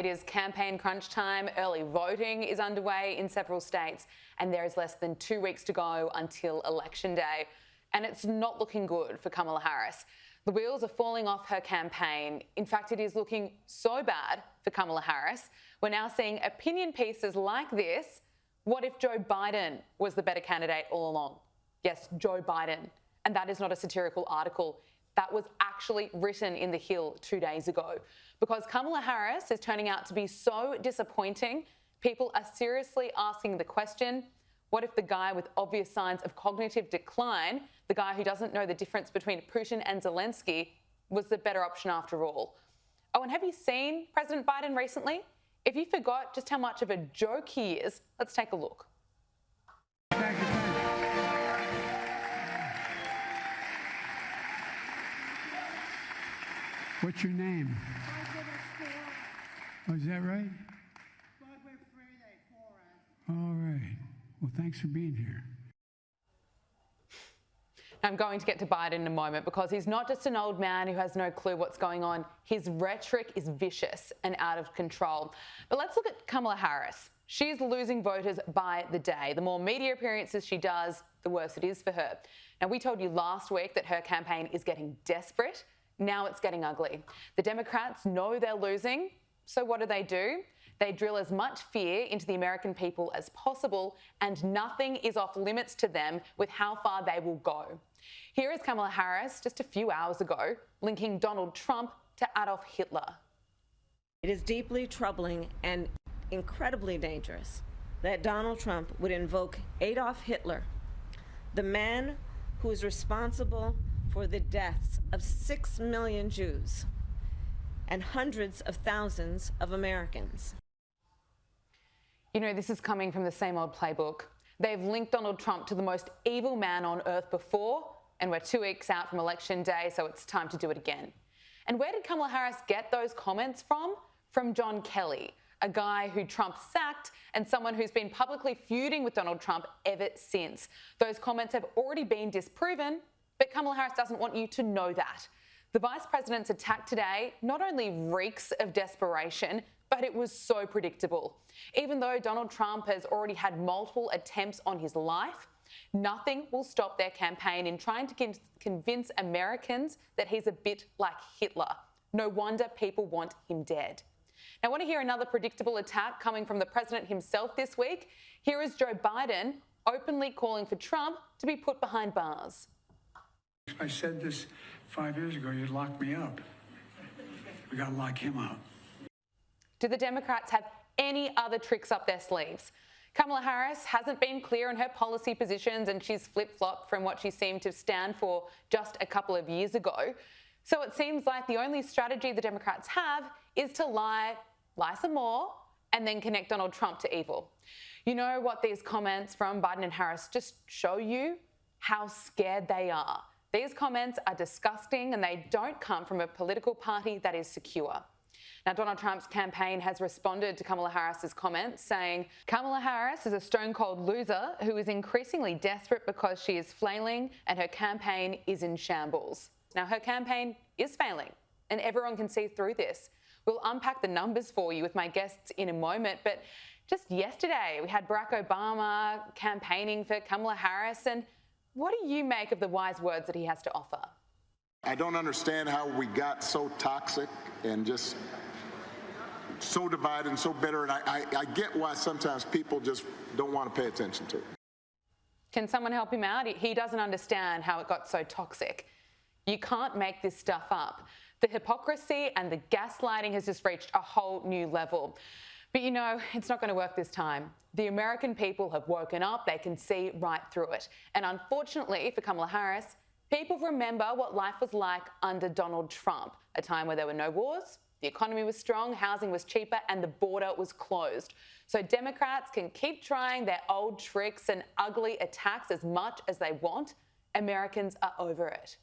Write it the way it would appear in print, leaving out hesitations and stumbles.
It is campaign crunch time. Early voting is underway in several states, and there is less than 2 weeks to go until Election Day. And it's not looking good for Kamala Harris. The wheels are falling off her campaign. In fact, it is looking so bad for Kamala Harris. We're now seeing opinion pieces like this. What if Joe Biden was the better candidate all along? Yes, Joe Biden. And that is not a satirical article. That was actually written in The Hill 2 days ago. Because Kamala Harris is turning out to be so disappointing, people are seriously asking the question, what if the guy with obvious signs of cognitive decline, the guy who doesn't know the difference between Putin and Zelensky, was the better option after all? Oh, and have you seen President Biden recently? If you forgot just how much of a joke he is, let's take a look. What's your name? Oh, is that right? All right. Well, thanks for being here. I'm going to get to Biden in a moment because he's not just an old man who has no clue what's going on. His rhetoric is vicious and out of control. But let's look at Kamala Harris. She's losing voters by the day. The more media appearances she does, the worse it is for her. Now, we told you last week that her campaign is getting desperate. Now it's getting ugly. The Democrats know they're losing, so what do? They drill as much fear into the American people as possible, and nothing is off limits to them with how far they will go. Here is Kamala Harris just a few hours ago linking Donald Trump to Adolf Hitler. It is deeply troubling and incredibly dangerous that Donald Trump would invoke Adolf Hitler, the man who is responsible for the deaths of 6 million Jews and hundreds of thousands of Americans. You know, this is coming from the same old playbook. They've linked Donald Trump to the most evil man on earth before, and we're 2 weeks out from Election Day, so it's time to do it again. And where did Kamala Harris get those comments from? From John Kelly, a guy who Trump sacked and someone who's been publicly feuding with Donald Trump ever since. Those comments have already been disproven, but Kamala Harris doesn't want you to know that. The Vice President's attack today not only reeks of desperation, but it was so predictable. Even though Donald Trump has already had multiple attempts on his life, nothing will stop their campaign in trying to convince Americans that he's a bit like Hitler. No wonder people want him dead. Now, want to hear another predictable attack coming from the president himself this week? Here is Joe Biden openly calling for Trump to be put behind bars. I said this 5 years ago, you'd lock me up. We got to lock him up. Do the Democrats have any other tricks up their sleeves? Kamala Harris hasn't been clear on her policy positions, and she's flip-flopped from what she seemed to stand for just a couple of years ago. So it seems like the only strategy the Democrats have is to lie some more, and then connect Donald Trump to evil. You know what these comments from Biden and Harris just show you? How scared they are. These comments are disgusting, and they don't come from a political party that is secure. Now, Donald Trump's campaign has responded to Kamala Harris's comments, saying Kamala Harris is a stone-cold loser who is increasingly desperate because she is flailing and her campaign is in shambles. Now, her campaign is failing, and everyone can see through this. We'll unpack the numbers for you with my guests in a moment, but just yesterday we had Barack Obama campaigning for Kamala Harris, and what do you make of the wise words that he has to offer? I don't understand how we got so toxic and just so divided and so bitter, and I get why sometimes people just don't want to pay attention to it. Can someone help him out? He doesn't understand how it got so toxic. You can't make this stuff up. The hypocrisy and the gaslighting has just reached a whole new level. But you know, it's not going to work this time. The American people have woken up, they can see right through it. And unfortunately for Kamala Harris, people remember what life was like under Donald Trump, a time where there were no wars, the economy was strong, housing was cheaper, and the border was closed. So Democrats can keep trying their old tricks and ugly attacks as much as they want. Americans are over it.